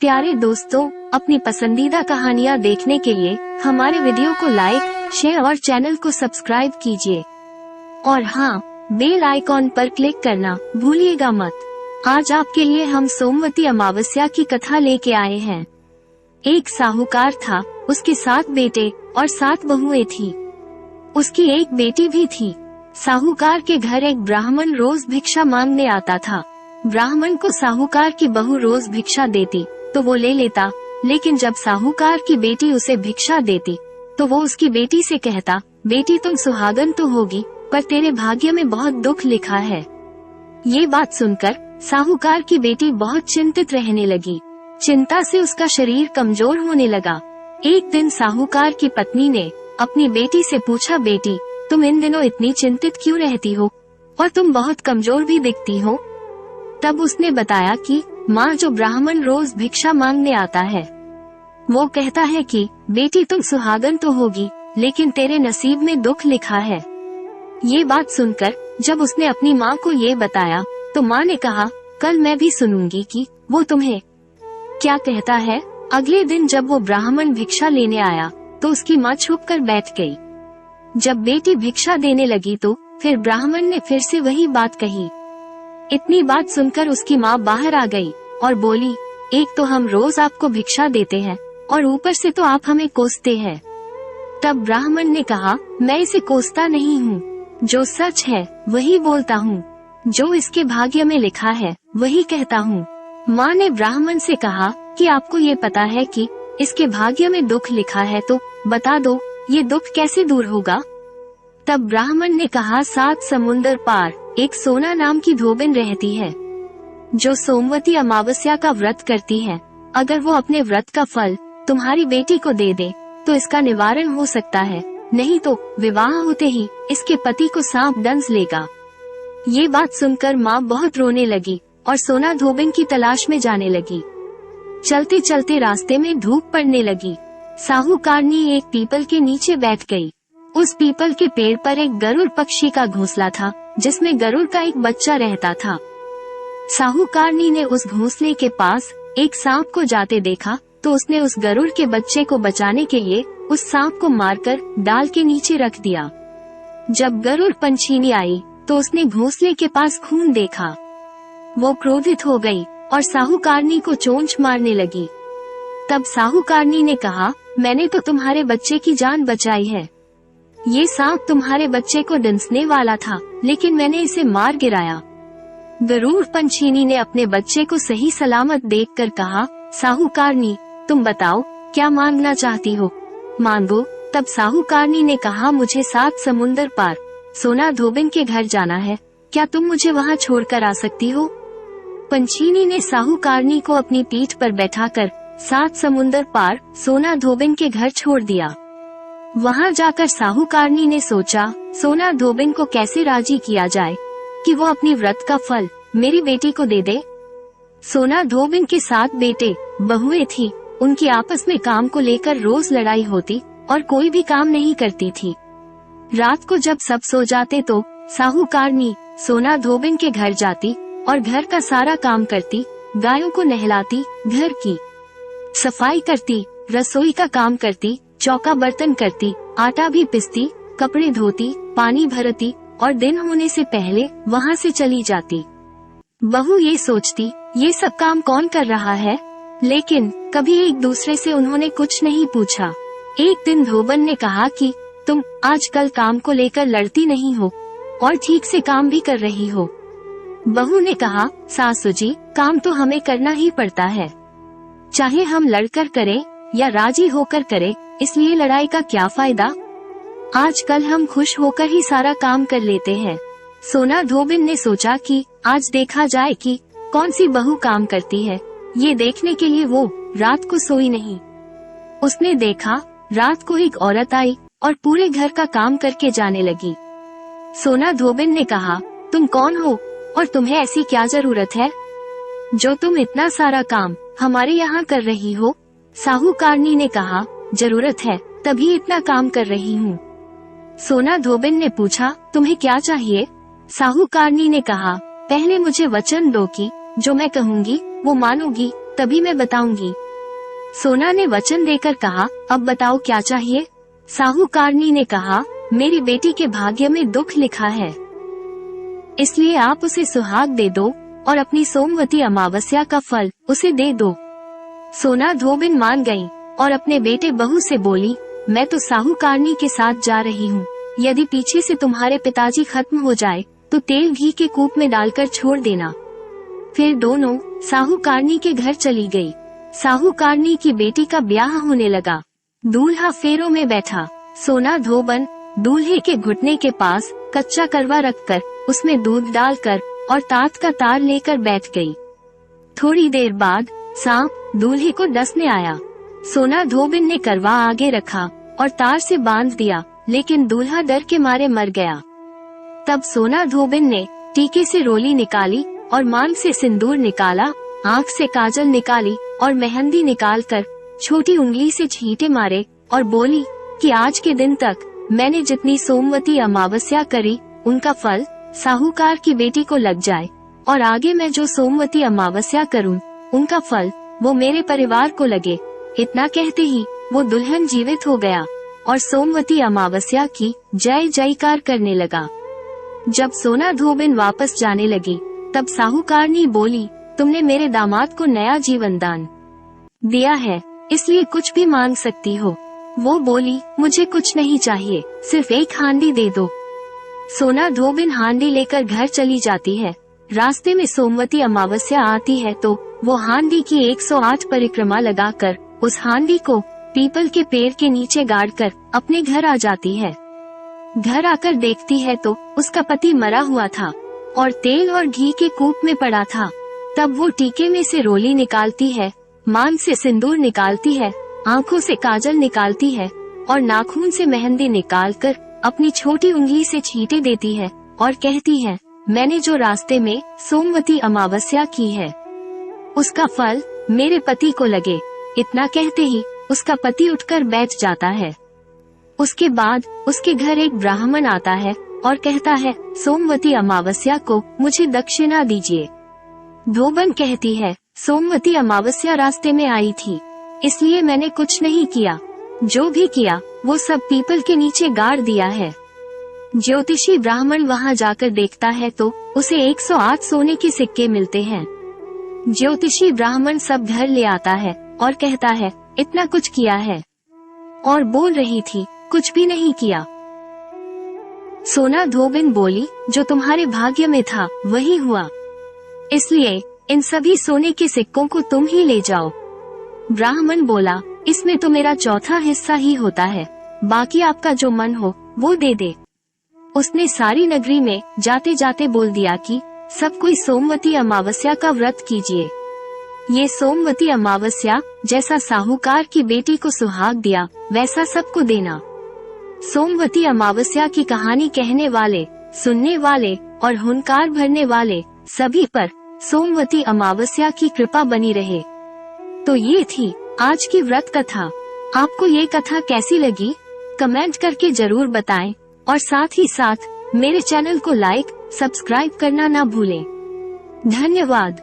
प्यारे दोस्तों, अपनी पसंदीदा कहानियाँ देखने के लिए हमारे वीडियो को लाइक, शेयर और चैनल को सब्सक्राइब कीजिए। और हाँ, बेल आइकॉन पर क्लिक करना भूलिएगा मत। आज आपके लिए हम सोमवती अमावस्या की कथा लेके आए हैं। एक साहूकार था, उसके 7 बेटे और 7 बहुएं थी। उसकी एक बेटी भी थी। साहूकार के घर एक ब्राह्मण रोज भिक्षा मांगने आता था। ब्राह्मण को साहूकार की बहू रोज भिक्षा देती तो वो ले लेता, लेकिन जब साहूकार की बेटी उसे भिक्षा देती तो वो उसकी बेटी से कहता, बेटी तुम सुहागन तो होगी, पर तेरे भाग्य में बहुत दुख लिखा है। ये बात सुनकर साहूकार की बेटी बहुत चिंतित रहने लगी। चिंता से उसका शरीर कमजोर होने लगा। एक दिन साहूकार की पत्नी ने अपनी बेटी से पूछा, बेटी तुम इन दिनों इतनी चिंतित क्यों रहती हो और तुम बहुत कमजोर भी दिखती हो। तब उसने बताया कि माँ, जो ब्राह्मण रोज भिक्षा मांगने आता है वो कहता है कि बेटी तुम सुहागन तो होगी, लेकिन तेरे नसीब में दुख लिखा है। ये बात सुनकर जब उसने अपनी माँ को ये बताया तो माँ ने कहा, कल मैं भी सुनूंगी कि वो तुम्हें क्या कहता है। अगले दिन जब वो ब्राह्मण भिक्षा लेने आया तो उसकी माँ छुप कर बैठ गई। जब बेटी भिक्षा देने लगी तो फिर ब्राह्मण ने फिर से वही बात कही। इतनी बात सुनकर उसकी माँ बाहर आ गई और बोली, एक तो हम रोज आपको भिक्षा देते हैं और ऊपर से तो आप हमें कोसते हैं। तब ब्राह्मण ने कहा, मैं इसे कोसता नहीं हूँ, जो सच है वही बोलता हूँ, जो इसके भाग्य में लिखा है वही कहता हूँ। माँ ने ब्राह्मण से कहा कि आपको ये पता है कि इसके भाग्य में दुख लिखा है, तो बता दो ये दुख कैसे दूर होगा। तब ब्राह्मण ने कहा, 7 समुंदर पार एक सोना नाम की धोबिन रहती है, जो सोमवती अमावस्या का व्रत करती है। अगर वो अपने व्रत का फल तुम्हारी बेटी को दे दे तो इसका निवारण हो सकता है, नहीं तो विवाह होते ही इसके पति को सांप डंस लेगा। ये बात सुनकर माँ बहुत रोने लगी और सोना धोबिन की तलाश में जाने लगी। चलते चलते रास्ते में धूप पड़ने लगी। साहूकारनी एक पीपल के नीचे बैठ गई। उस पीपल के पेड़ पर एक गरुड़ पक्षी का घोंसला था, जिसमें गरुड़ का एक बच्चा रहता था। साहूकारनी ने उस घोंसले के पास एक सांप को जाते देखा तो उसने उस गरुड़ के बच्चे को बचाने के लिए उस सांप को मारकर डाल के नीचे रख दिया। जब गरुड़ पंछीनी आई तो उसने घोंसले के पास खून देखा। वो क्रोधित हो गई और साहूकारनी को चोंच मारने लगी। तब साहूकारनी ने कहा, मैंने तो तुम्हारे बच्चे की जान बचाई है। ये सांप तुम्हारे बच्चे को डंसने वाला था, लेकिन मैंने इसे मार गिराया। गरुड़ पंछीनी ने अपने बच्चे को सही सलामत देखकर कहा, साहूकारनी तुम बताओ क्या मांगना चाहती हो, मांगो। तब साहूकारनी ने कहा, मुझे 7 समुंदर पार सोना धोबिन के घर जाना है, क्या तुम मुझे वहाँ छोड़कर आ सकती हो। पंछीनी ने साहूकारनी को अपनी पीठ पर बैठाकर 7 समुंदर पार सोना धोबिन के घर छोड़ दिया। वहाँ जाकर साहूकारनी ने सोचा, सोना धोबिन को कैसे राजी किया जाए कि वो अपनी व्रत का फल मेरी बेटी को दे दे। सोना धोबिन के 7 बेटे बहुएं थी। उनकी आपस में काम को लेकर रोज लड़ाई होती और कोई भी काम नहीं करती थी। रात को जब सब सो जाते तो साहूकारनी सोना धोबिन के घर जाती और घर का सारा काम करती, गायों को नहलाती, घर की सफाई करती, रसोई का काम करती, चौका बर्तन करती, आटा भी पिसती, कपड़े धोती, पानी भरती और दिन होने से पहले वहाँ से चली जाती। बहू ये सोचती, ये सब काम कौन कर रहा है, लेकिन कभी एक दूसरे से उन्होंने कुछ नहीं पूछा। एक दिन धोबन ने कहा कि तुम आजकल काम को लेकर लड़ती नहीं हो और ठीक से काम भी कर रही हो। बहू ने कहा, सासू जी काम तो हमें करना ही पड़ता है, चाहे हम लड़कर करें या राजी होकर करें, इसलिए लड़ाई का क्या फायदा। आजकल हम खुश होकर ही सारा काम कर लेते हैं। सोना धोबिन ने सोचा कि आज देखा जाए कि कौन सी बहू काम करती है। ये देखने के लिए वो रात को सोई नहीं। उसने देखा रात को एक औरत आई और पूरे घर का काम करके जाने लगी। सोना धोबिन ने कहा, तुम कौन हो और तुम्हें ऐसी क्या जरूरत है जो तुम इतना सारा काम हमारे यहाँ कर रही हो। साहूकारनी ने कहा, जरूरत है तभी इतना काम कर रही हूँ। सोना धोबिन ने पूछा, तुम्हें क्या चाहिए। साहूकारनी ने कहा, पहले मुझे वचन दो कि जो मैं कहूँगी वो मानोगी, तभी मैं बताऊंगी। सोना ने वचन देकर कहा, अब बताओ क्या चाहिए। साहूकारनी ने कहा, मेरी बेटी के भाग्य में दुख लिखा है, इसलिए आप उसे सुहाग दे दो और अपनी सोमवती अमावस्या का फल उसे दे दो। सोना धोबिन मान गई और अपने बेटे बहू से बोली, मैं तो साहूकारनी के साथ जा रही हूँ। यदि पीछे से तुम्हारे पिताजी खत्म हो जाए तो तेल घी के कूप में डालकर छोड़ देना। फिर दोनों साहूकारनी के घर चली गई। साहूकारनी की बेटी का ब्याह होने लगा। दूल्हा फेरों में बैठा। सोना धोबन दूल्हे के घुटने के पास कच्चा करवा रखकर उसमें दूध डालकर और तात का तार लेकर बैठ गई। थोड़ी देर बाद सांप दूल्हे को डसने आया। सोना धोबिन ने करवा आगे रखा और तार से बांध दिया, लेकिन दूल्हा डर के मारे मर गया। तब सोना धोबिन ने टीके से रोली निकाली और मांग से सिंदूर निकाला, आँख से काजल निकाली और मेहंदी निकालकर छोटी उंगली से छींटे मारे और बोली कि आज के दिन तक मैंने जितनी सोमवती अमावस्या करी उनका फल साहूकार की बेटी को लग जाए, और आगे मैं जो सोमवती अमावस्या करूं उनका फल वो मेरे परिवार को लगे। इतना कहते ही वो दुल्हन जीवित हो गया और सोमवती अमावस्या की जय जयकार करने लगा। जब सोना धोबिन वापस जाने लगी तब साहूकारनी बोली, तुमने मेरे दामाद को नया जीवन दान दिया है, इसलिए कुछ भी मांग सकती हो। वो बोली, मुझे कुछ नहीं चाहिए, सिर्फ एक हांडी दे दो। सोना धोबिन हांडी लेकर घर चली जाती है। रास्ते में सोमवती अमावस्या आती है तो वो हांडी की 108 परिक्रमा लगाकर उस हांडी को पीपल के पेड़ के नीचे गाड़कर अपने घर आ जाती है। घर आकर देखती है तो उसका पति मरा हुआ था और तेल और घी के कूप में पड़ा था। तब वो टीके में से रोली निकालती है, मांग से सिंदूर निकालती है, आँखों से काजल निकालती है और नाखून से मेहंदी निकालकर अपनी छोटी उंगली से छींटे देती है और कहती है, मैंने जो रास्ते में सोमवती अमावस्या की है उसका फल मेरे पति को लगे। इतना कहते ही उसका पति उठकर बैठ जाता है। उसके बाद उसके घर एक ब्राह्मण आता है और कहता है, सोमवती अमावस्या को मुझे दक्षिणा दीजिए। धोबन कहती है, सोमवती अमावस्या रास्ते में आई थी, इसलिए मैंने कुछ नहीं किया। जो भी किया वो सब पीपल के नीचे गाड़ दिया है। ज्योतिषी ब्राह्मण वहाँ जाकर देखता है तो उसे 108 सोने के सिक्के मिलते हैं। ज्योतिषी ब्राह्मण सब घर ले आता है और कहता है, इतना कुछ किया है, और बोल रही थी, कुछ भी नहीं किया। सोना धोबिन बोली, जो तुम्हारे भाग्य में था वही हुआ, इसलिए इन सभी सोने के सिक्कों को तुम ही ले जाओ। ब्राह्मण बोला, इसमें तो मेरा चौथा हिस्सा ही होता है, बाकी आपका जो मन हो वो दे दे। उसने सारी नगरी में जाते जाते बोल दिया कि सब कोई सोमवती अमावस्या का व्रत कीजिए। ये सोमवती अमावस्या जैसा साहूकार की बेटी को सुहाग दिया वैसा सबको देना। सोमवती अमावस्या की कहानी कहने वाले, सुनने वाले और हुंकार भरने वाले सभी पर सोमवती अमावस्या की कृपा बनी रहे। तो ये थी आज की व्रत कथा। आपको ये कथा कैसी लगी कमेंट करके जरूर बताएं और साथ ही साथ मेरे चैनल को लाइक, सब्सक्राइब करना ना भूलें। धन्यवाद।